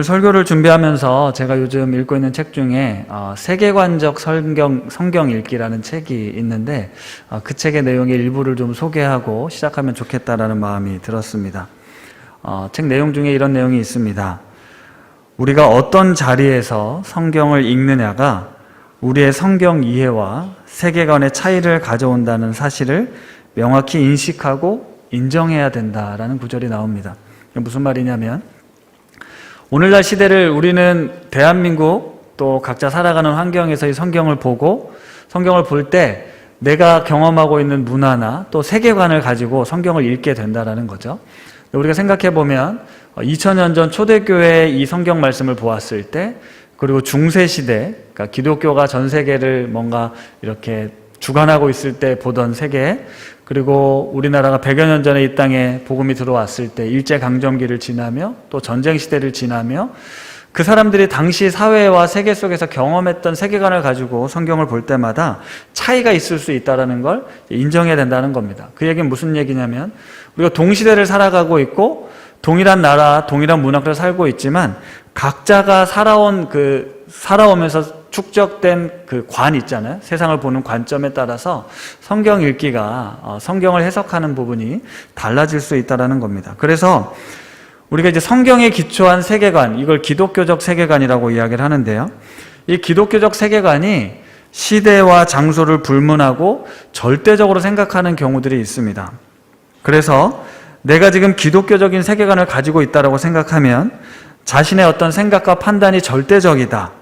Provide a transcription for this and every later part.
오늘 설교를 준비하면서 제가 요즘 읽고 있는 책 중에 세계관적 성경 읽기라는 책이 있는데 그 책의 내용의 일부를 좀 소개하고 시작하면 좋겠다라는 마음이 들었습니다. 책 내용 중에 이런 내용이 있습니다. 우리가 어떤 자리에서 성경을 읽느냐가 우리의 성경 이해와 세계관의 차이를 가져온다는 사실을 명확히 인식하고 인정해야 된다라는 구절이 나옵니다. 무슨 말이냐면 오늘날 시대를 우리는 대한민국 또 각자 살아가는 환경에서 이 성경을 보고 성경을 볼 때 내가 경험하고 있는 문화나 또 세계관을 가지고 성경을 읽게 된다는 거죠. 우리가 생각해 보면 2000년 전 초대교회의 이 성경 말씀을 보았을 때, 그리고 중세시대, 그러니까 기독교가 전 세계를 뭔가 이렇게 주관하고 있을 때 보던 세계, 그리고 우리나라가 100여 년 전에 이 땅에 복음이 들어왔을 때 일제강점기를 지나며 또 전쟁시대를 지나며 그 사람들이 당시 사회와 세계 속에서 경험했던 세계관을 가지고 성경을 볼 때마다 차이가 있을 수 있다는 걸 인정해야 된다는 겁니다. 그 얘기는 무슨 얘기냐면 우리가 동시대를 살아가고 있고 동일한 나라, 동일한 문화를 살고 있지만 각자가 살아오면서 축적된 그 관 있잖아요. 세상을 보는 관점에 따라서 성경 읽기가, 성경을 해석하는 부분이 달라질 수 있다는 겁니다. 그래서 우리가 이제 성경에 기초한 세계관, 이걸 기독교적 세계관이라고 이야기를 하는데요. 이 기독교적 세계관이 시대와 장소를 불문하고 절대적으로 생각하는 경우들이 있습니다. 그래서 내가 지금 기독교적인 세계관을 가지고 있다고 생각하면 자신의 어떤 생각과 판단이 절대적이다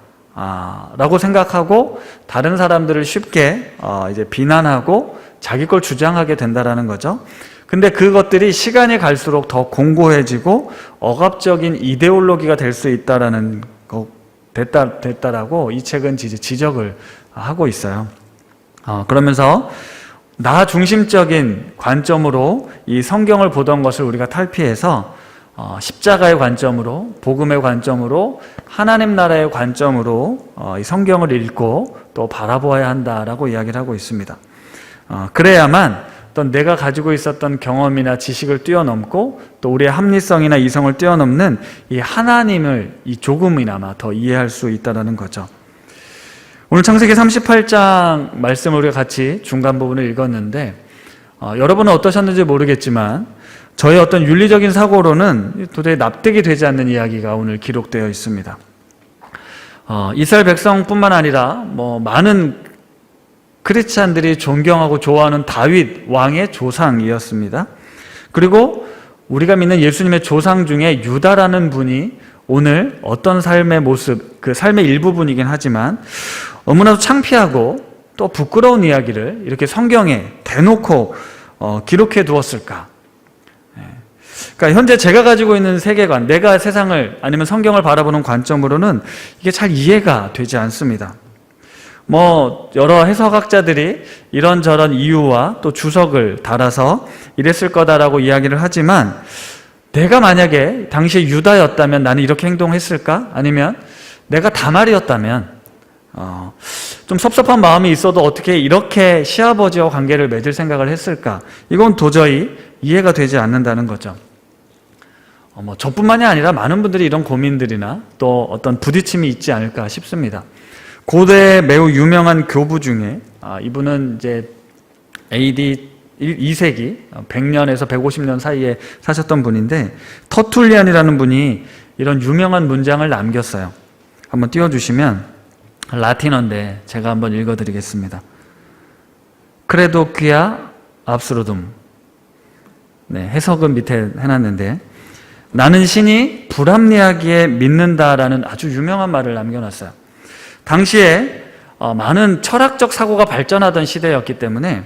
라고 생각하고 다른 사람들을 쉽게 이제 비난하고 자기 걸 주장하게 된다라는 거죠. 근데 그것들이 시간이 갈수록 더 공고해지고 억압적인 이데올로기가 될 수 있다라는 거 됐다라고 이 책은 지적을 하고 있어요. 그러면서 나 중심적인 관점으로 이 성경을 보던 것을 우리가 탈피해서 십자가의 관점으로, 복음의 관점으로, 하나님 나라의 관점으로 이 성경을 읽고 또 바라보아야 한다라고 이야기를 하고 있습니다. 그래야만 어떤 내가 가지고 있었던 경험이나 지식을 뛰어넘고 또 우리의 합리성이나 이성을 뛰어넘는 이 하나님을 조금이나마 더 이해할 수 있다는 거죠. 오늘 창세기 38장 말씀을 우리가 같이 중간 부분을 읽었는데 여러분은 어떠셨는지 모르겠지만 저의 어떤 윤리적인 사고로는 도저히 납득이 되지 않는 이야기가 오늘 기록되어 있습니다. 이스라엘 백성뿐만 아니라 많은 크리스찬들이 존경하고 좋아하는 다윗 왕의 조상이었습니다. 그리고 우리가 믿는 예수님의 조상 중에 유다라는 분이 오늘 어떤 삶의 모습, 그 삶의 일부분이긴 하지만 너무나도 창피하고 또 부끄러운 이야기를 이렇게 성경에 대놓고 기록해 두었을까? 그러니까 현재 제가 가지고 있는 세계관, 내가 세상을 아니면 성경을 바라보는 관점으로는 이게 잘 이해가 되지 않습니다. 여러 해석학자들이 이런저런 이유와 또 주석을 달아서 이랬을 거다라고 이야기를 하지만 내가 만약에 당시에 유다였다면 나는 이렇게 행동했을까? 아니면 내가 다말이었다면 좀 섭섭한 마음이 있어도 어떻게 이렇게 시아버지와 관계를 맺을 생각을 했을까? 이건 도저히 이해가 되지 않는다는 거죠. 저뿐만이 아니라 많은 분들이 이런 고민들이나 또 어떤 부딪힘이 있지 않을까 싶습니다. 고대 매우 유명한 교부 중에 이분은 이제 AD 2세기 100년에서 150년 사이에 사셨던 분인데 터툴리안이라는 분이 이런 유명한 문장을 남겼어요. 한번 띄워주시면 라틴어인데 제가 한번 읽어드리겠습니다. 크레도 퀴아 압수루둠. 해석은 밑에 해놨는데 나는 신이 불합리하기에 믿는다라는 아주 유명한 말을 남겨놨어요. 당시에 많은 철학적 사고가 발전하던 시대였기 때문에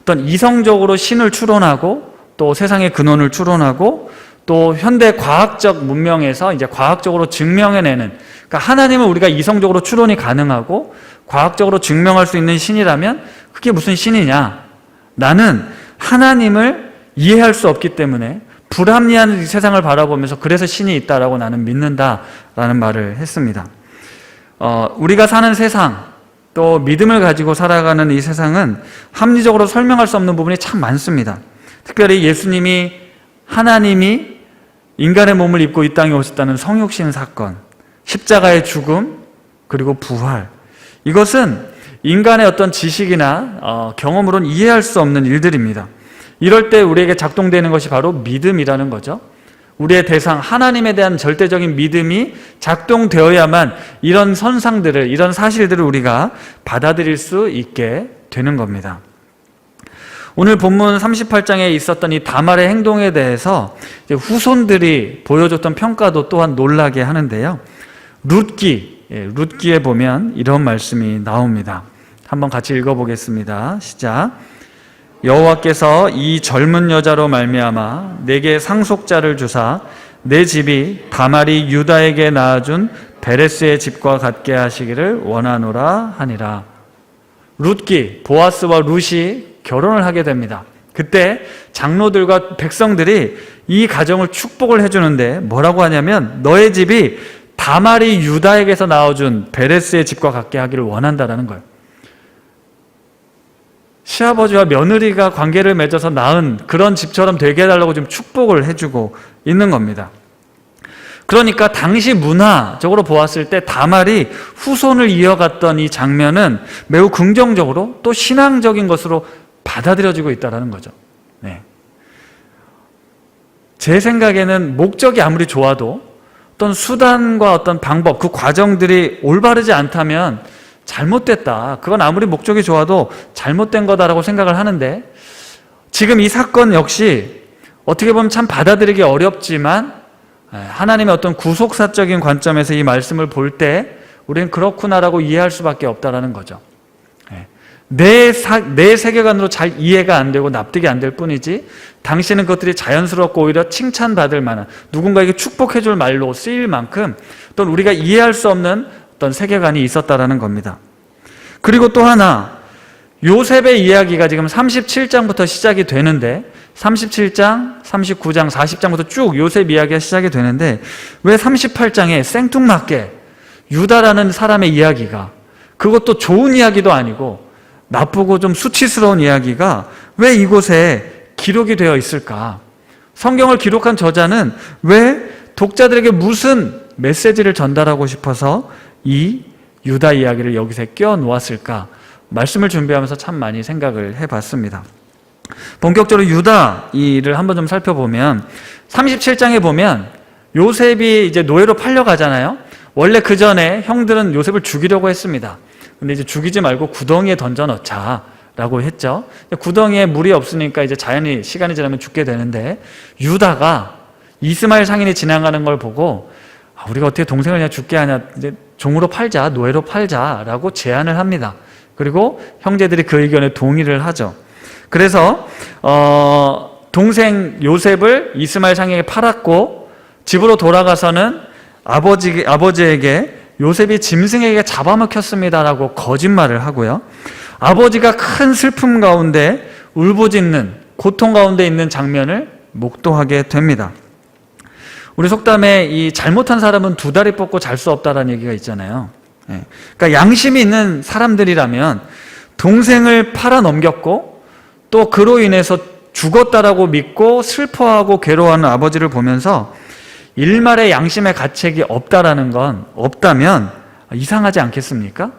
어떤 이성적으로 신을 추론하고 또 세상의 근원을 추론하고 또 현대 과학적 문명에서 이제 과학적으로 증명해내는, 그러니까 하나님은 우리가 이성적으로 추론이 가능하고 과학적으로 증명할 수 있는 신이라면 그게 무슨 신이냐? 나는 하나님을 이해할 수 없기 때문에 불합리한 이 세상을 바라보면서 그래서 신이 있다라고 나는 믿는다라는 말을 했습니다. 우리가 사는 세상, 또 믿음을 가지고 살아가는 이 세상은 합리적으로 설명할 수 없는 부분이 참 많습니다. 특별히 예수님이, 하나님이 인간의 몸을 입고 이 땅에 오셨다는 성육신 사건, 십자가의 죽음, 그리고 부활. 이것은 인간의 어떤 지식이나 경험으로는 이해할 수 없는 일들입니다. 이럴 때 우리에게 작동되는 것이 바로 믿음이라는 거죠. 우리의 대상 하나님에 대한 절대적인 믿음이 작동되어야만 이런 선상들을, 이런 사실들을 우리가 받아들일 수 있게 되는 겁니다. 오늘 본문 38장에 있었던 이 다말의 행동에 대해서 이제 후손들이 보여줬던 평가도 또한 놀라게 하는데요. 룻기에 보면 이런 말씀이 나옵니다. 한번 같이 읽어보겠습니다. 시작. 여호와께서 이 젊은 여자로 말미암아 내게 상속자를 주사 내 집이 다말이 유다에게 낳아준 베레스의 집과 같게 하시기를 원하노라 하니라. 룻기, 보아스와 룻이 결혼을 하게 됩니다. 그때 장로들과 백성들이 이 가정을 축복을 해주는데 뭐라고 하냐면 너의 집이 다말이 유다에게서 낳아준 베레스의 집과 같게 하기를 원한다라는 거예요. 시아버지와 며느리가 관계를 맺어서 낳은 그런 집처럼 되게 해달라고 좀 축복을 해주고 있는 겁니다. 그러니까 당시 문화적으로 보았을 때 다말이 후손을 이어갔던 이 장면은 매우 긍정적으로 또 신앙적인 것으로 받아들여지고 있다는 거죠. 네. 제 생각에는 목적이 아무리 좋아도 어떤 수단과 어떤 방법, 그 과정들이 올바르지 않다면 잘못됐다. 그건 아무리 목적이 좋아도 잘못된 거다라고 생각을 하는데 지금 이 사건 역시 어떻게 보면 참 받아들이기 어렵지만 하나님의 어떤 구속사적인 관점에서 이 말씀을 볼 때 우리는 그렇구나라고 이해할 수밖에 없다라는 거죠. 내 세계관으로 잘 이해가 안 되고 납득이 안 될 뿐이지 당신은 그것들이 자연스럽고 오히려 칭찬받을 만한 누군가에게 축복해 줄 말로 쓰일 만큼 또는 우리가 이해할 수 없는 어떤 세계관이 있었다라는 겁니다. 그리고 또 하나 요셉의 이야기가 지금 37장부터 시작이 되는데 37장, 39장, 40장부터 쭉 요셉 이야기가 시작이 되는데 왜 38장에 생뚱맞게 유다라는 사람의 이야기가 그것도 좋은 이야기도 아니고 나쁘고 좀 수치스러운 이야기가 왜 이곳에 기록이 되어 있을까? 성경을 기록한 저자는 왜 독자들에게 무슨 메시지를 전달하고 싶어서 이 유다 이야기를 여기서 끼워 놓았을까? 말씀을 준비하면서 참 많이 생각을 해봤습니다. 본격적으로 유다 일을 한번 좀 살펴보면 37장에 보면 요셉이 이제 노예로 팔려가잖아요. 원래 그 전에 형들은 요셉을 죽이려고 했습니다. 근데 이제 죽이지 말고 구덩이에 던져 넣자라고 했죠. 구덩이에 물이 없으니까 이제 자연히 시간이 지나면 죽게 되는데 유다가 이스마엘 상인이 지나가는 걸 보고 우리가 어떻게 동생을 그냥 죽게 하냐, 이제 종으로 팔자, 노예로 팔자라고 제안을 합니다. 그리고 형제들이 그 의견에 동의를 하죠. 그래서 동생 요셉을 이스마엘 상인에게 팔았고 집으로 돌아가서는 아버지에게 요셉이 짐승에게 잡아먹혔습니다라고 거짓말을 하고요. 아버지가 큰 슬픔 가운데 울부짖는 고통 가운데 있는 장면을 목도하게 됩니다. 우리 속담에 이 잘못한 사람은 두 다리 뻗고 잘 수 없다라는 얘기가 있잖아요. 그러니까 양심이 있는 사람들이라면 동생을 팔아 넘겼고 또 그로 인해서 죽었다라고 믿고 슬퍼하고 괴로워하는 아버지를 보면서 일말의 양심의 가책이 없다면 이상하지 않겠습니까?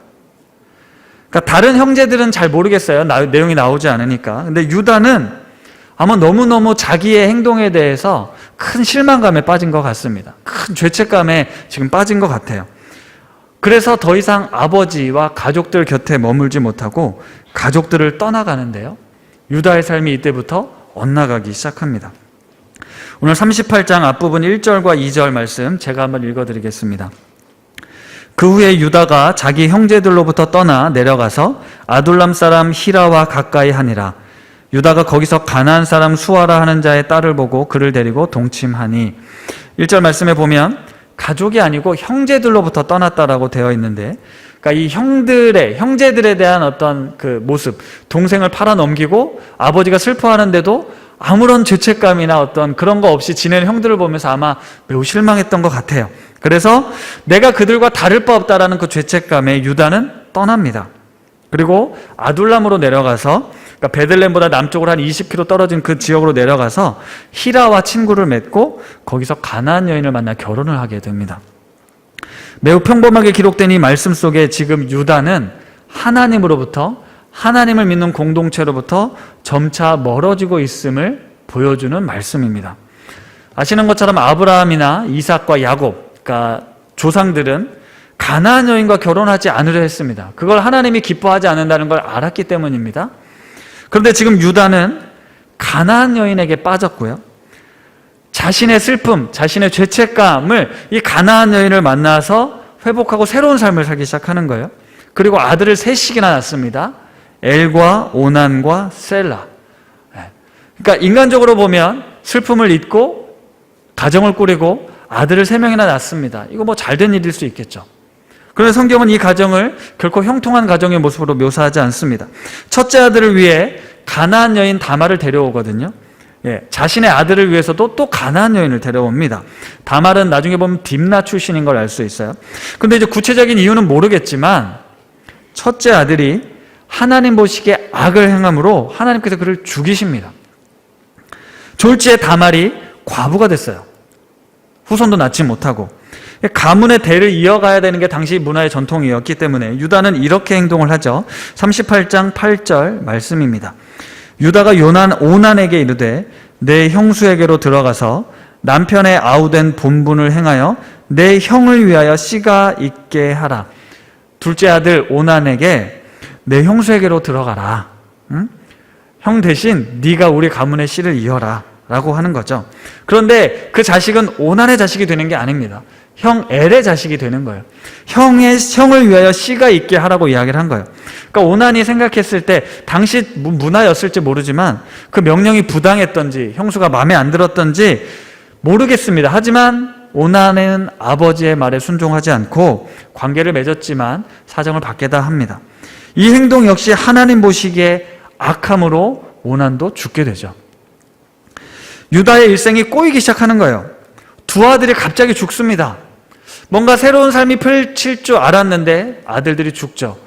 그러니까 다른 형제들은 잘 모르겠어요. 내용이 나오지 않으니까. 근데 유다는 아마 너무너무 자기의 행동에 대해서 큰 실망감에 빠진 것 같습니다. 큰 죄책감에 지금 빠진 것 같아요. 그래서 더 이상 아버지와 가족들 곁에 머물지 못하고 가족들을 떠나가는데요. 유다의 삶이 이때부터 엇나가기 시작합니다. 오늘 38장 앞부분 1절과 2절 말씀 제가 한번 읽어드리겠습니다. 그 후에 유다가 자기 형제들로부터 떠나 내려가서 아둘람 사람 히라와 가까이 하니라. 유다가 거기서 가나안 사람 수아라 하는 자의 딸을 보고 그를 데리고 동침하니. 1절 말씀에 보면 가족이 아니고 형제들로부터 떠났다라고 되어 있는데, 그러니까 이 형제들에 대한 어떤 그 모습, 동생을 팔아 넘기고 아버지가 슬퍼하는데도 아무런 죄책감이나 어떤 그런 거 없이 지내는 형들을 보면서 아마 매우 실망했던 것 같아요. 그래서 내가 그들과 다를 바 없다라는 그 죄책감에 유다는 떠납니다. 그리고 아둘람으로 내려가서 그러니까 베들레헴보다 남쪽으로 한 20km 떨어진 그 지역으로 내려가서 히라와 친구를 맺고 거기서 가나안 여인을 만나 결혼을 하게 됩니다. 매우 평범하게 기록된 이 말씀 속에 지금 유다는 하나님으로부터, 하나님을 믿는 공동체로부터 점차 멀어지고 있음을 보여주는 말씀입니다. 아시는 것처럼 아브라함이나 이삭과 야곱, 그러니까 조상들은 가나안 여인과 결혼하지 않으려 했습니다. 그걸 하나님이 기뻐하지 않는다는 걸 알았기 때문입니다. 그런데 지금 유다는 가나안 여인에게 빠졌고요. 자신의 슬픔, 자신의 죄책감을 이 가나안 여인을 만나서 회복하고 새로운 삶을 살기 시작하는 거예요. 그리고 아들을 셋씩이나 낳습니다. 엘과 오난과 셀라. 그러니까 인간적으로 보면 슬픔을 잊고 가정을 꾸리고 아들을 3명이나 낳습니다. 이거 뭐 잘된 일일 수 있겠죠. 그런데 성경은 이 가정을 결코 형통한 가정의 모습으로 묘사하지 않습니다. 첫째 아들을 위해 가나안 여인 다말을 데려오거든요. 자신의 아들을 위해서도 또 가나안 여인을 데려옵니다. 다말은 나중에 보면 딥나 출신인 걸 알 수 있어요. 근데 이제 구체적인 이유는 모르겠지만 첫째 아들이 하나님 보시기에 악을 행함으로 하나님께서 그를 죽이십니다. 졸지에 다말이 과부가 됐어요. 후손도 낳지 못하고. 가문의 대를 이어가야 되는 게 당시 문화의 전통이었기 때문에 유다는 이렇게 행동을 하죠. 38장 8절 말씀입니다. 유다가 오난에게 이르되 내 형수에게로 들어가서 남편의 아우된 본분을 행하여 내 형을 위하여 씨가 있게 하라. 둘째 아들 오난에게 내 형수에게로 들어가라. 응? 형 대신 네가 우리 가문의 씨를 이어라 라고 하는 거죠. 그런데 그 자식은 오난의 자식이 되는 게 아닙니다. 형 엘의 자식이 되는 거예요. 형을 위하여 씨가 있게 하라고 이야기를 한 거예요. 그러니까 오난이 생각했을 때 당시 문화였을지 모르지만 그 명령이 부당했던지 형수가 마음에 안 들었던지 모르겠습니다. 하지만 오난은 아버지의 말에 순종하지 않고 관계를 맺었지만 사정을 받게다 합니다. 이 행동 역시 하나님 보시기에 악함으로 오난도 죽게 되죠. 유다의 일생이 꼬이기 시작하는 거예요. 두 아들이 갑자기 죽습니다. 뭔가 새로운 삶이 펼칠 줄 알았는데 아들들이 죽죠.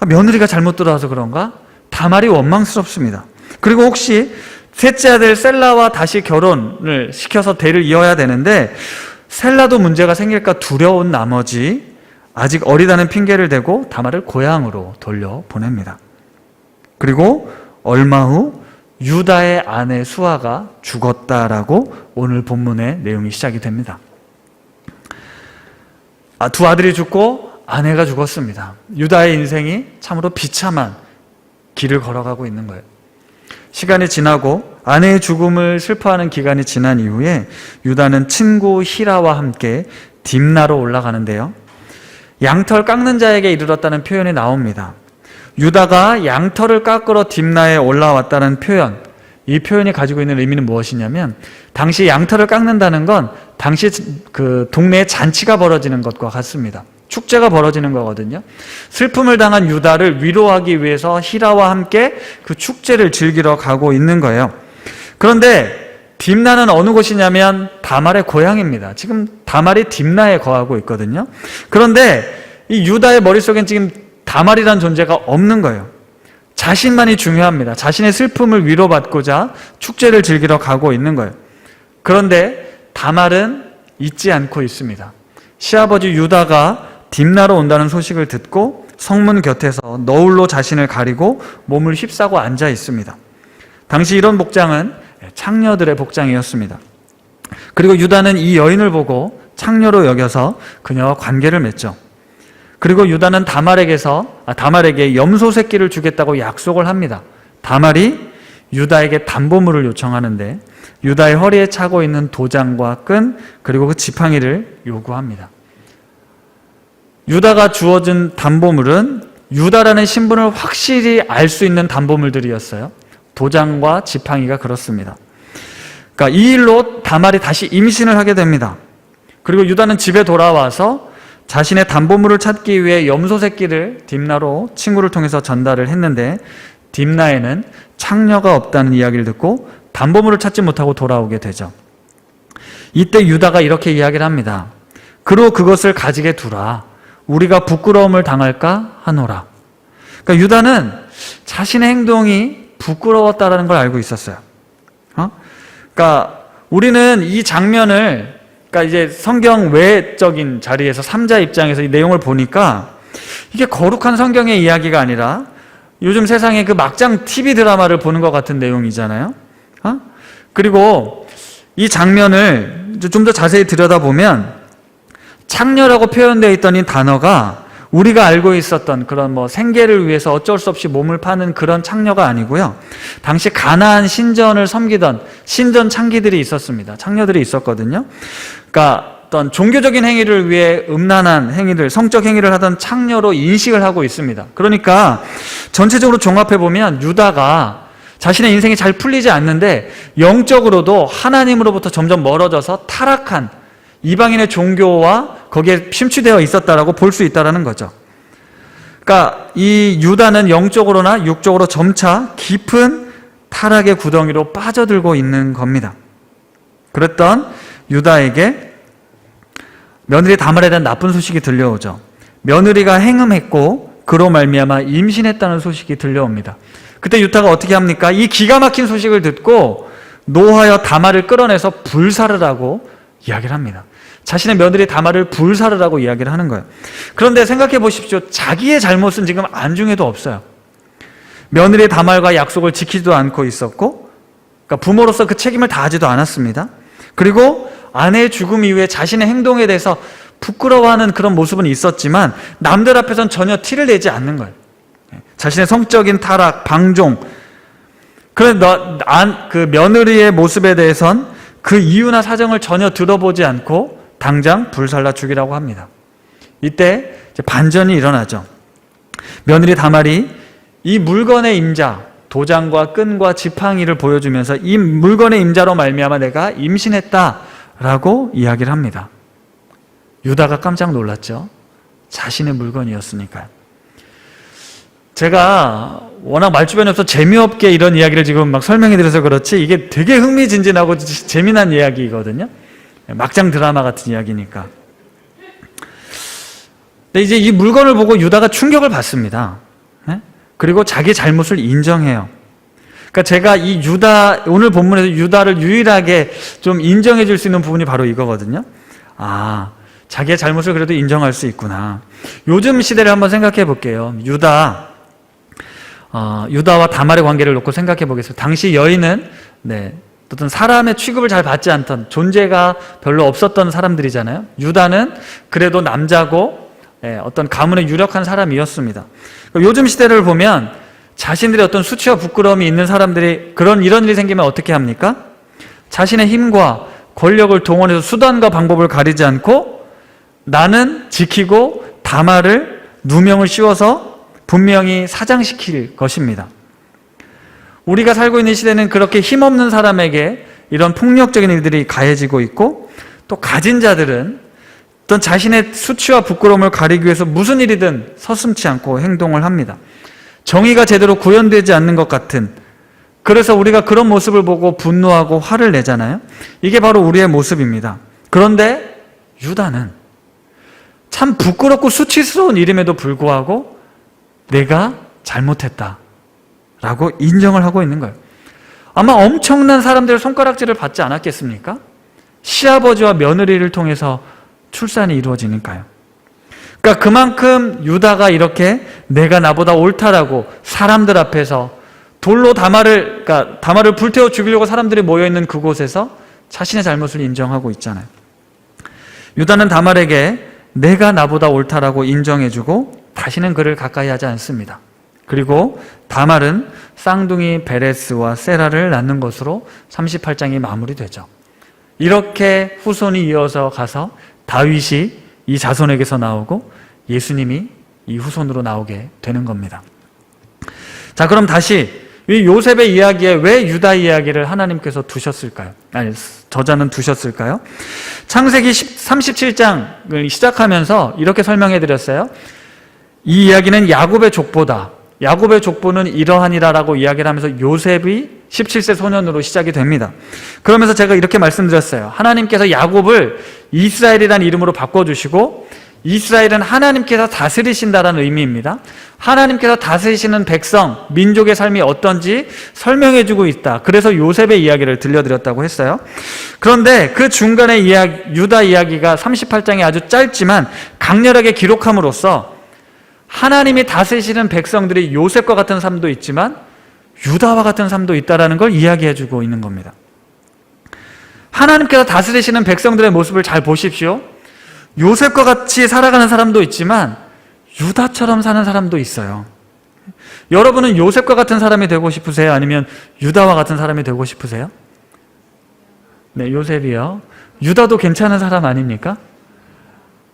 며느리가 잘못 들어와서 그런가? 다말이 원망스럽습니다. 그리고 혹시 셋째 아들 셀라와 다시 결혼을 시켜서 대를 이어야 되는데 셀라도 문제가 생길까 두려운 나머지 아직 어리다는 핑계를 대고 다말을 고향으로 돌려보냅니다. 그리고 얼마 후 유다의 아내 수아가 죽었다라고 오늘 본문의 내용이 시작이 됩니다. 두 아들이 죽고 아내가 죽었습니다. 유다의 인생이 참으로 비참한 길을 걸어가고 있는 거예요. 시간이 지나고 아내의 죽음을 슬퍼하는 기간이 지난 이후에 유다는 친구 히라와 함께 딥나로 올라가는데요. 양털 깎는 자에게 이르렀다는 표현이 나옵니다. 유다가 양털을 깎으러 딥나에 올라왔다는 표현, 이 표현이 가지고 있는 의미는 무엇이냐면 당시 양털을 깎는다는 건 당시 그 동네에 잔치가 벌어지는 것과 같습니다. 축제가 벌어지는 거거든요. 슬픔을 당한 유다를 위로하기 위해서 히라와 함께 그 축제를 즐기러 가고 있는 거예요. 그런데 딥나는 어느 곳이냐면 다말의 고향입니다. 지금 다말이 딥나에 거하고 있거든요. 그런데 이 유다의 머릿속엔 지금 다말이란 존재가 없는 거예요. 자신만이 중요합니다. 자신의 슬픔을 위로받고자 축제를 즐기러 가고 있는 거예요. 그런데 다말은 잊지 않고 있습니다. 시아버지 유다가 딥나로 온다는 소식을 듣고 성문 곁에서 너울로 자신을 가리고 몸을 휩싸고 앉아 있습니다. 당시 이런 복장은 창녀들의 복장이었습니다. 그리고 유다는 이 여인을 보고 창녀로 여겨서 그녀와 관계를 맺죠. 그리고 유다는 다말에게 염소 새끼를 주겠다고 약속을 합니다. 다말이 유다에게 담보물을 요청하는데 유다의 허리에 차고 있는 도장과 끈 그리고 그 지팡이를 요구합니다. 유다가 주어진 담보물은 유다라는 신분을 확실히 알 수 있는 담보물들이었어요. 도장과 지팡이가 그렇습니다. 그러니까 이 일로 다말이 다시 임신을 하게 됩니다. 그리고 유다는 집에 돌아와서 자신의 담보물을 찾기 위해 염소 새끼를 딥나로 친구를 통해서 전달을 했는데 딥나에는 창녀가 없다는 이야기를 듣고 담보물을 찾지 못하고 돌아오게 되죠. 이때 유다가 이렇게 이야기를 합니다. 그로 그것을 가지게 두라. 우리가 부끄러움을 당할까 하노라. 그러니까 유다는 자신의 행동이 부끄러웠다라는 걸 알고 있었어요. 그러니까 우리는 이 장면을, 그러니까 이제 성경 외적인 자리에서 3자 입장에서 이 내용을 보니까 이게 거룩한 성경의 이야기가 아니라 요즘 세상에 그 막장 TV 드라마를 보는 것 같은 내용이잖아요. 그리고 이 장면을 좀 더 자세히 들여다보면 창녀라고 표현되어 있던 이 단어가 우리가 알고 있었던 그런 뭐 생계를 위해서 어쩔 수 없이 몸을 파는 그런 창녀가 아니고요. 당시 가나안 신전을 섬기던 신전 창기들이 있었습니다. 창녀들이 있었거든요. 그러니까 어떤 종교적인 행위를 위해 음란한 행위들, 성적 행위를 하던 창녀로 인식을 하고 있습니다. 그러니까 전체적으로 종합해보면 유다가 자신의 인생이 잘 풀리지 않는데 영적으로도 하나님으로부터 점점 멀어져서 타락한 이방인의 종교와 거기에 심취되어 있었다라고 볼 수 있다는 거죠. 그러니까 이 유다는 영적으로나 육적으로 점차 깊은 타락의 구덩이로 빠져들고 있는 겁니다. 그랬던 유다에게 며느리 다말에 대한 나쁜 소식이 들려오죠. 며느리가 행음했고 그로 말미암아 임신했다는 소식이 들려옵니다. 그때 유다가 어떻게 합니까? 이 기가 막힌 소식을 듣고 노하여 다말을 끌어내서 불사를 하고 이야기를 합니다. 자신의 며느리 다말을 불사를 하고 이야기를 하는 거예요. 그런데 생각해 보십시오. 자기의 잘못은 지금 안중에도 없어요. 며느리 다말과 약속을 지키지도 않고 있었고, 그러니까 부모로서 그 책임을 다하지도 않았습니다. 그리고 아내의 죽음 이후에 자신의 행동에 대해서 부끄러워하는 그런 모습은 있었지만 남들 앞에서는 전혀 티를 내지 않는 거예요. 자신의 성적인 타락, 방종, 그 며느리의 모습에 대해선 그 이유나 사정을 전혀 들어보지 않고 당장 불살라 죽이라고 합니다. 이때 이제 반전이 일어나죠. 며느리 다말이 이 물건의 임자, 도장과 끈과 지팡이를 보여주면서 이 물건의 임자로 말미암아 내가 임신했다라고 이야기를 합니다. 유다가 깜짝 놀랐죠. 자신의 물건이었으니까요. 제가 워낙 말주변에 없어 재미없게 이런 이야기를 지금 막 설명해 드려서 그렇지 이게 되게 흥미진진하고 재미난 이야기거든요. 막장 드라마 같은 이야기니까. 근데 이제 이 물건을 보고 유다가 충격을 받습니다. 그리고 자기 잘못을 인정해요. 그러니까 제가 이 유다, 오늘 본문에서 유다를 유일하게 좀 인정해 줄 수 있는 부분이 바로 이거거든요. 아, 자기의 잘못을 그래도 인정할 수 있구나. 요즘 시대를 한번 생각해 볼게요. 유다와 다말의 관계를 놓고 생각해 보겠습니다. 당시 여인은 어떤 사람의 취급을 잘 받지 않던, 존재가 별로 없었던 사람들이잖아요. 유다는 그래도 남자고 어떤 가문에 유력한 사람이었습니다. 요즘 시대를 보면 자신들의 어떤 수치와 부끄러움이 있는 사람들이 이런 일이 생기면 어떻게 합니까? 자신의 힘과 권력을 동원해서 수단과 방법을 가리지 않고 나는 지키고 다말을 누명을 씌워서 분명히 사장시킬 것입니다. 우리가 살고 있는 시대는 그렇게 힘없는 사람에게 이런 폭력적인 일들이 가해지고 있고, 또 가진 자들은 어떤 자신의 수치와 부끄러움을 가리기 위해서 무슨 일이든 서슴지 않고 행동을 합니다. 정의가 제대로 구현되지 않는 것 같은, 그래서 우리가 그런 모습을 보고 분노하고 화를 내잖아요. 이게 바로 우리의 모습입니다. 그런데 유다는 참 부끄럽고 수치스러운 일임에도 불구하고 내가 잘못했다 라고 인정을 하고 있는 거예요. 아마 엄청난 사람들의 손가락질을 받지 않았겠습니까? 시아버지와 며느리를 통해서 출산이 이루어지니까요. 그러니까 그만큼 유다가 이렇게 내가 나보다 옳다라고 사람들 앞에서 돌로 다말을 불태워 죽이려고 사람들이 모여있는 그곳에서 자신의 잘못을 인정하고 있잖아요. 유다는 다말에게 내가 나보다 옳다라고 인정해주고 다시는 그를 가까이 하지 않습니다. 그리고 다말은 쌍둥이 베레스와 세라를 낳는 것으로 38장이 마무리되죠. 이렇게 후손이 이어서 가서 다윗이 이 자손에게서 나오고 예수님이 이 후손으로 나오게 되는 겁니다. 자, 그럼 다시 이 요셉의 이야기에 왜 유다 이야기를 하나님께서 두셨을까요? 아니, 저자는 두셨을까요? 창세기 37장을 시작하면서 이렇게 설명해 드렸어요. 이 이야기는 야곱의 족보다. 야곱의 족보는 이러하니라라고 이야기를 하면서 요셉이 17세 소년으로 시작이 됩니다. 그러면서 제가 이렇게 말씀드렸어요. 하나님께서 야곱을 이스라엘이라는 이름으로 바꿔주시고 이스라엘은 하나님께서 다스리신다라는 의미입니다. 하나님께서 다스리시는 백성, 민족의 삶이 어떤지 설명해주고 있다. 그래서 요셉의 이야기를 들려드렸다고 했어요. 그런데 그 중간의 유다 이야기가 38장이 아주 짧지만 강렬하게 기록함으로써 하나님이 다스리시는 백성들이 요셉과 같은 삶도 있지만 유다와 같은 삶도 있다는 걸 이야기해주고 있는 겁니다. 하나님께서 다스리시는 백성들의 모습을 잘 보십시오. 요셉과 같이 살아가는 사람도 있지만 유다처럼 사는 사람도 있어요. 여러분은 요셉과 같은 사람이 되고 싶으세요? 아니면 유다와 같은 사람이 되고 싶으세요? 네, 요셉이요. 유다도 괜찮은 사람 아닙니까?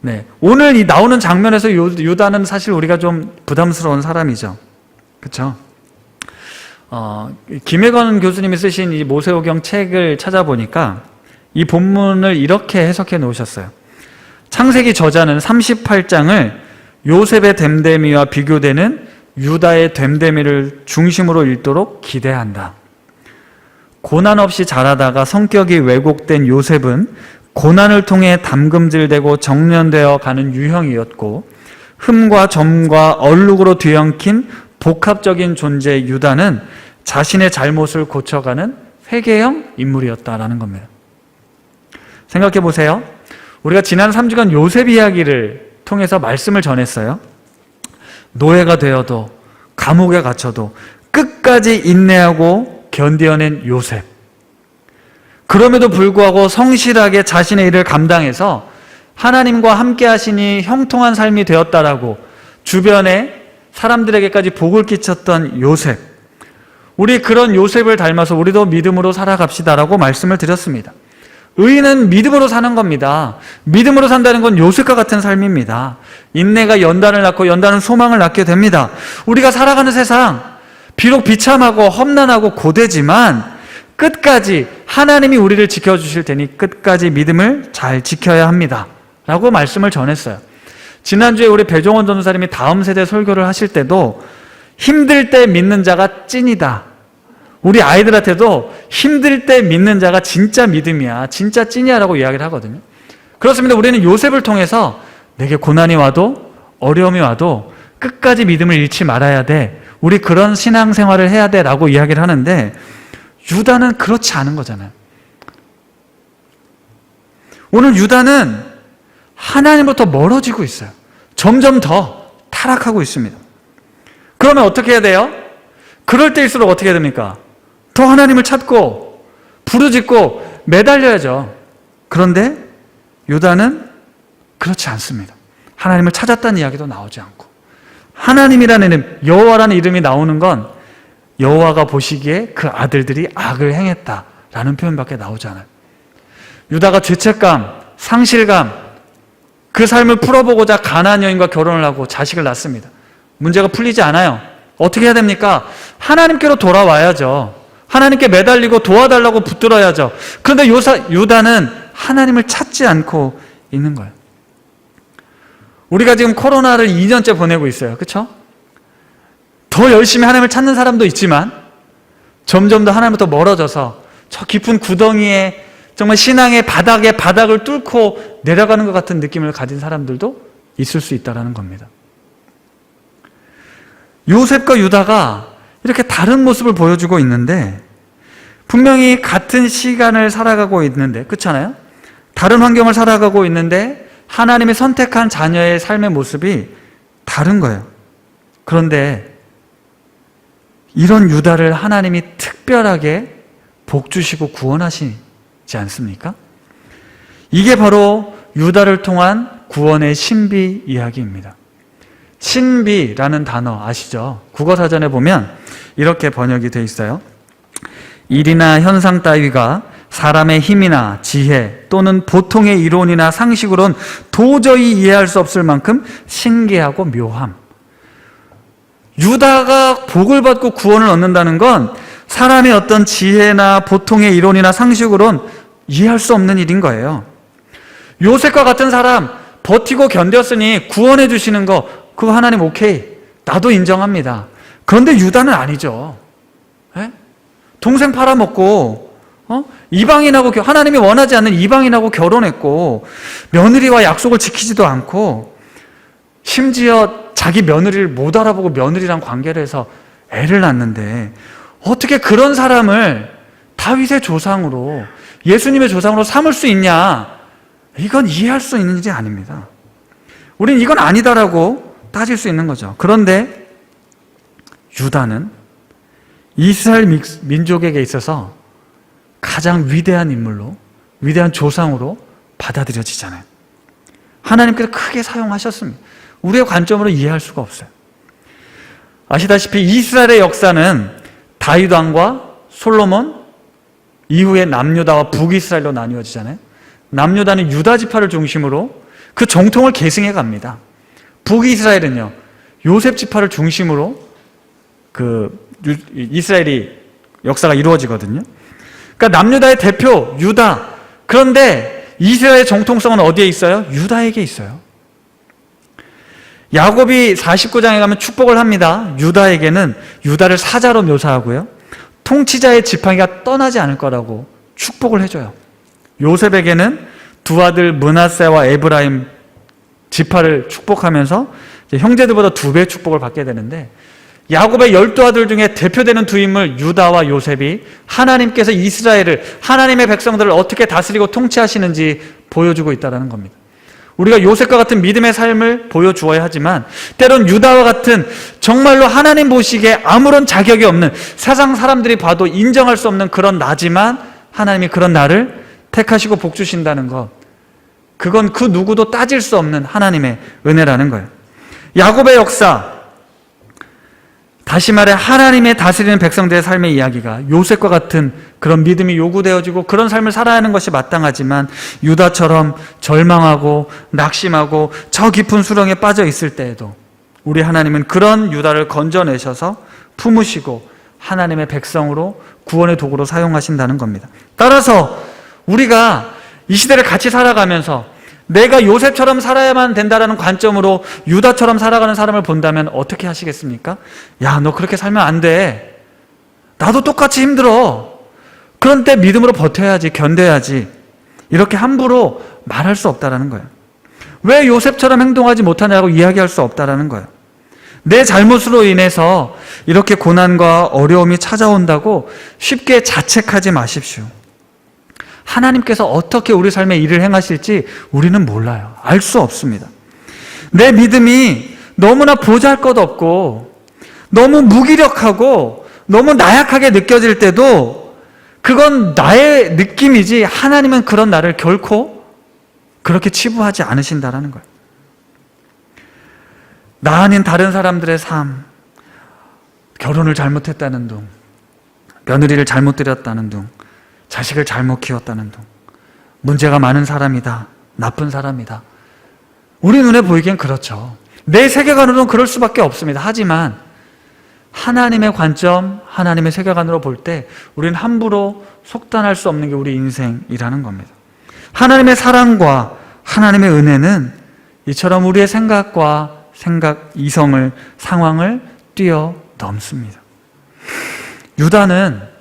네, 오늘 이 나오는 장면에서 유다는 사실 우리가 좀 부담스러운 사람이죠. 그렇죠? 김혜건 교수님이 쓰신 이 모세오경 책을 찾아보니까 이 본문을 이렇게 해석해 놓으셨어요. 창세기 저자는 38장을 요셉의 됨됨이와 비교되는 유다의 됨됨이를 중심으로 읽도록 기대한다. 고난 없이 자라다가 성격이 왜곡된 요셉은 고난을 통해 담금질되고 정련되어 가는 유형이었고, 흠과 점과 얼룩으로 뒤엉킨 복합적인 존재 유다는 자신의 잘못을 고쳐가는 회개형 인물이었다라는 겁니다. 생각해 보세요. 우리가 지난 3주간 요셉 이야기를 통해서 말씀을 전했어요. 노예가 되어도 감옥에 갇혀도 끝까지 인내하고 견뎌낸 요셉. 그럼에도 불구하고 성실하게 자신의 일을 감당해서 하나님과 함께 하시니 형통한 삶이 되었다라고 주변에 사람들에게까지 복을 끼쳤던 요셉. 우리 그런 요셉을 닮아서 우리도 믿음으로 살아갑시다라고 말씀을 드렸습니다. 의인은 믿음으로 사는 겁니다. 믿음으로 산다는 건 요셉과 같은 삶입니다. 인내가 연단을 낳고 연단은 소망을 낳게 됩니다. 우리가 살아가는 세상 비록 비참하고 험난하고 고되지만 끝까지 하나님이 우리를 지켜주실 테니 끝까지 믿음을 잘 지켜야 합니다 라고 말씀을 전했어요. 지난주에 우리 배종원 전도사님이 다음 세대 설교를 하실 때도 힘들 때 믿는 자가 찐이다. 우리 아이들한테도 힘들 때 믿는 자가 진짜 믿음이야, 진짜 찐이야 라고 이야기를 하거든요. 그렇습니다. 우리는 요셉을 통해서 내게 고난이 와도 어려움이 와도 끝까지 믿음을 잃지 말아야 돼, 우리 그런 신앙생활을 해야 돼 라고 이야기를 하는데, 유다는 그렇지 않은 거잖아요. 오늘 유다는 하나님부터 멀어지고 있어요. 점점 더 타락하고 있습니다. 그러면 어떻게 해야 돼요? 그럴 때일수록 어떻게 해야 됩니까? 더 하나님을 찾고 부르짖고 매달려야죠. 그런데 유다는 그렇지 않습니다. 하나님을 찾았다는 이야기도 나오지 않고, 하나님이라는 이름, 여호와라는 이름이 나오는 건 여호와가 보시기에 그 아들들이 악을 행했다라는 표현밖에 나오지 않아요. 유다가 죄책감, 상실감, 그 삶을 풀어보고자 가나안 여인과 결혼을 하고 자식을 낳습니다. 문제가 풀리지 않아요. 어떻게 해야 됩니까? 하나님께로 돌아와야죠. 하나님께 매달리고 도와달라고 붙들어야죠. 그런데 유다는 하나님을 찾지 않고 있는 거예요. 우리가 지금 코로나를 2년째 보내고 있어요. 그렇죠? 더 열심히 하나님을 찾는 사람도 있지만 점점 더 하나님부터 멀어져서 저 깊은 구덩이에 정말 신앙의 바닥을 뚫고 내려가는 것 같은 느낌을 가진 사람들도 있을 수 있다는 겁니다. 요셉과 유다가 이렇게 다른 모습을 보여주고 있는데, 분명히 같은 시간을 살아가고 있는데, 그렇잖아요? 다른 환경을 살아가고 있는데 하나님이 선택한 자녀의 삶의 모습이 다른 거예요. 그런데 이런 유다를 하나님이 특별하게 복 주시고 구원하시지 않습니까? 이게 바로 유다를 통한 구원의 신비 이야기입니다. 신비라는 단어 아시죠? 국어사전에 보면 이렇게 번역이 되어 있어요. 일이나 현상 따위가 사람의 힘이나 지혜 또는 보통의 이론이나 상식으론 도저히 이해할 수 없을 만큼 신기하고 묘함. 유다가 복을 받고 구원을 얻는다는 건 사람의 어떤 지혜나 보통의 이론이나 상식으론 이해할 수 없는 일인 거예요. 요셉과 같은 사람 버티고 견뎠으니 구원해 주시는 거, 그거 하나님 오케이, 나도 인정합니다. 그런데 유다는 아니죠. 에? 동생 팔아먹고 이방인하고, 하나님이 원하지 않는 이방인하고 결혼했고 며느리와 약속을 지키지도 않고 심지어 자기 며느리를 못 알아보고 며느리랑 관계를 해서 애를 낳는데 어떻게 그런 사람을 다윗의 조상으로, 예수님의 조상으로 삼을 수 있냐? 이건 이해할 수 있는 일이 아닙니다. 우린 이건 아니다라고 따질 수 있는 거죠. 그런데 유다는 이스라엘 민족에게 있어서 가장 위대한 인물로, 위대한 조상으로 받아들여지잖아요. 하나님께서 크게 사용하셨습니다. 우리의 관점으로 이해할 수가 없어요. 아시다시피 이스라엘의 역사는 다윗 왕과 솔로몬 이후에 남유다와 북이스라엘로 나뉘어지잖아요. 남유다는 유다 지파를 중심으로 그 정통을 계승해 갑니다. 북이스라엘은요, 요셉 지파를 중심으로 이스라엘이 역사가 이루어지거든요. 그러니까 남유다의 대표 유다. 그런데 이스라엘의 정통성은 어디에 있어요? 유다에게 있어요. 야곱이 49장에 가면 축복을 합니다. 유다에게는 유다를 사자로 묘사하고요, 통치자의 지팡이가 떠나지 않을 거라고 축복을 해줘요. 요셉에게는 두 아들 므낫세와 에브라임 지파를 축복하면서 형제들보다 2배의 축복을 받게 되는데, 야곱의 12아들 중에 대표되는 두 인물 유다와 요셉이 하나님께서 이스라엘을, 하나님의 백성들을 어떻게 다스리고 통치하시는지 보여주고 있다는 겁니다. 우리가 요셉과 같은 믿음의 삶을 보여주어야 하지만 때론 유다와 같은 정말로 하나님 보시기에 아무런 자격이 없는, 세상 사람들이 봐도 인정할 수 없는 그런 나지만 하나님이 그런 나를 택하시고 복 주신다는 것, 그건 그 누구도 따질 수 없는 하나님의 은혜라는 거예요. 야곱의 역사, 다시 말해 하나님의 다스리는 백성들의 삶의 이야기가 요셉과 같은 그런 믿음이 요구되어지고 그런 삶을 살아야 하는 것이 마땅하지만, 유다처럼 절망하고 낙심하고 저 깊은 수렁에 빠져 있을 때에도 우리 하나님은 그런 유다를 건져내셔서 품으시고 하나님의 백성으로, 구원의 도구로 사용하신다는 겁니다. 따라서 우리가 이 시대를 같이 살아가면서 내가 요셉처럼 살아야만 된다는 관점으로 유다처럼 살아가는 사람을 본다면 어떻게 하시겠습니까? 야, 너 그렇게 살면 안 돼. 나도 똑같이 힘들어. 그런데 믿음으로 버텨야지, 견뎌야지. 이렇게 함부로 말할 수 없다는 거예요. 왜 요셉처럼 행동하지 못하냐고 이야기할 수 없다는 거예요. 내 잘못으로 인해서 이렇게 고난과 어려움이 찾아온다고 쉽게 자책하지 마십시오. 하나님께서 어떻게 우리 삶에 일을 행하실지 우리는 몰라요. 알 수 없습니다. 내 믿음이 너무나 보잘것없고 너무 무기력하고 너무 나약하게 느껴질 때도 그건 나의 느낌이지 하나님은 그런 나를 결코 그렇게 치부하지 않으신다는 거예요. 나 아닌 다른 사람들의 삶, 결혼을 잘못했다는 둥, 며느리를 잘못 들였다는 둥, 자식을 잘못 키웠다는 둥, 문제가 많은 사람이다, 나쁜 사람이다. 우리 눈에 보이기엔 그렇죠. 내 세계관으로는 그럴 수밖에 없습니다. 하지만 하나님의 관점, 하나님의 세계관으로 볼 때 우리는 함부로 속단할 수 없는 게 우리 인생이라는 겁니다. 하나님의 사랑과 하나님의 은혜는 이처럼 우리의 생각과 생각 이성을, 상황을 뛰어넘습니다. 유다는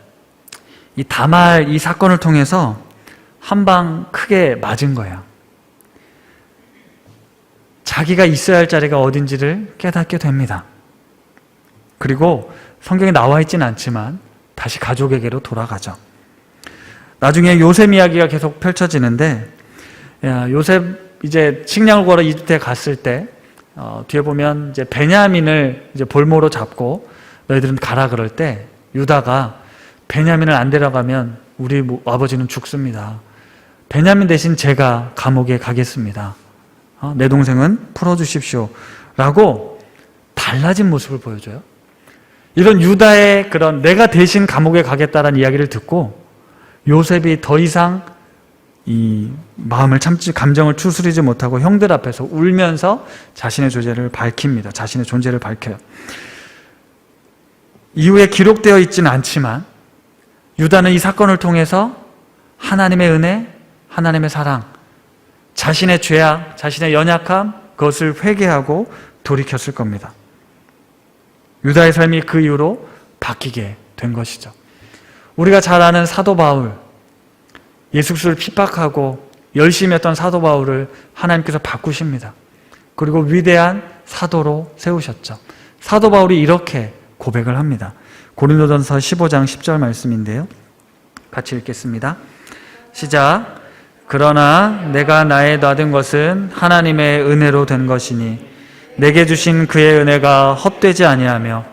이 다말 이 사건을 통해서 한 방 크게 맞은 거예요. 자기가 있어야 할 자리가 어딘지를 깨닫게 됩니다. 그리고 성경에 나와 있지는 않지만 다시 가족에게로 돌아가죠. 나중에 요셉 이야기가 계속 펼쳐지는데, 요셉 이제 식량을 구하러 이집트에 갔을 때 뒤에 보면 이제 베냐민을 이제 볼모로 잡고 너희들은 가라 그럴 때 유다가 베냐민을 안 데려가면 우리 아버지는 죽습니다. 베냐민 대신 제가 감옥에 가겠습니다. 내 동생은 풀어주십시오. 라고 달라진 모습을 보여줘요. 이런 유다의 그런 내가 대신 감옥에 가겠다라는 이야기를 듣고 요셉이 더 이상 이 마음을 참지, 감정을 추스리지 못하고 형들 앞에서 울면서 자신의 존재를 밝힙니다. 자신의 존재를 밝혀요. 이후에 기록되어 있지는 않지만 유다는 이 사건을 통해서 하나님의 은혜, 하나님의 사랑, 자신의 죄악, 자신의 연약함, 그것을 회개하고 돌이켰을 겁니다. 유다의 삶이 그 이후로 바뀌게 된 것이죠. 우리가 잘 아는 사도 바울, 예수 그리스도를 핍박하고 열심히 했던 사도 바울을 하나님께서 바꾸십니다. 그리고 위대한 사도로 세우셨죠. 사도 바울이 이렇게 고백을 합니다. 고린도전서 15장 10절 말씀인데요. 같이 읽겠습니다. 시작. 그러나 내가 나에 놔둔 것은 하나님의 은혜로 된 것이니 내게 주신 그의 은혜가 헛되지 아니하며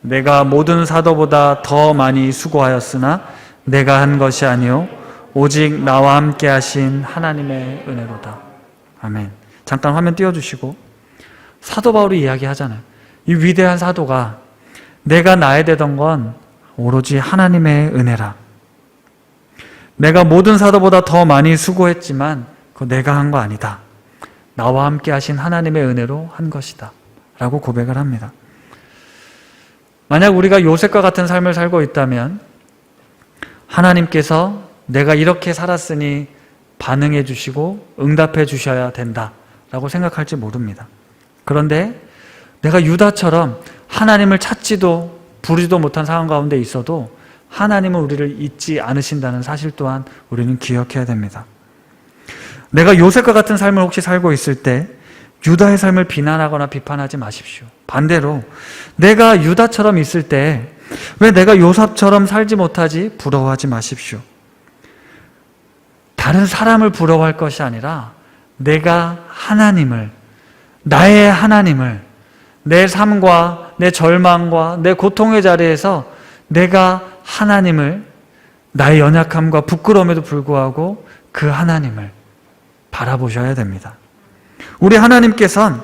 내가 모든 사도보다 더 많이 수고하였으나 내가 한 것이 아니요 오직 나와 함께 하신 하나님의 은혜로다. 아멘. 잠깐 화면 띄워주시고, 사도 바울이 이야기하잖아요. 이 위대한 사도가 내가 나에 되던 건 오로지 하나님의 은혜라. 내가 모든 사도보다 더 많이 수고했지만 그거 내가 한 거 아니다. 나와 함께 하신 하나님의 은혜로 한 것이다. 라고 고백을 합니다. 만약 우리가 요셉과 같은 삶을 살고 있다면 하나님께서 내가 이렇게 살았으니 반응해 주시고 응답해 주셔야 된다 라고 생각할지 모릅니다. 그런데 내가 유다처럼 하나님을 찾지도 부르지도 못한 상황 가운데 있어도 하나님은 우리를 잊지 않으신다는 사실 또한 우리는 기억해야 됩니다. 내가 요셉과 같은 삶을 혹시 살고 있을 때 유다의 삶을 비난하거나 비판하지 마십시오. 반대로 내가 유다처럼 있을 때 왜 내가 요셉처럼 살지 못하지? 부러워하지 마십시오. 다른 사람을 부러워할 것이 아니라 내가 하나님을, 나의 하나님을 내 삶과 내 절망과 내 고통의 자리에서 내가 하나님을, 나의 연약함과 부끄러움에도 불구하고 그 하나님을 바라보셔야 됩니다. 우리 하나님께서는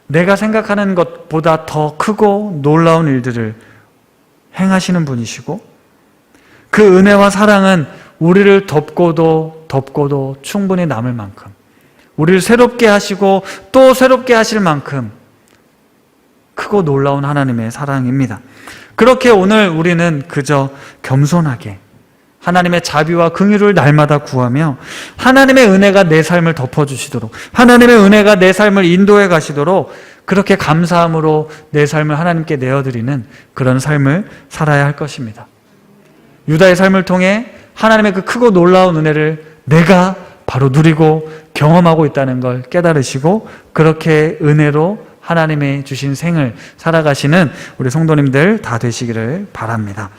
내가 생각하는 것보다 더 크고 놀라운 일들을 행하시는 분이시고 그 은혜와 사랑은 우리를 덮고도 충분히 남을 만큼, 우리를 새롭게 하시고 또 새롭게 하실 만큼 크고 놀라운 하나님의 사랑입니다. 그렇게 오늘 우리는 그저 겸손하게 하나님의 자비와 긍휼을 날마다 구하며 하나님의 은혜가 내 삶을 덮어주시도록, 하나님의 은혜가 내 삶을 인도해 가시도록 그렇게 감사함으로 내 삶을 하나님께 내어드리는 그런 삶을 살아야 할 것입니다. 유다의 삶을 통해 하나님의 그 크고 놀라운 은혜를 내가 바로 누리고 경험하고 있다는 걸 깨달으시고 그렇게 은혜로 하나님의 주신 생을 살아가시는 우리 성도님들 다 되시기를 바랍니다.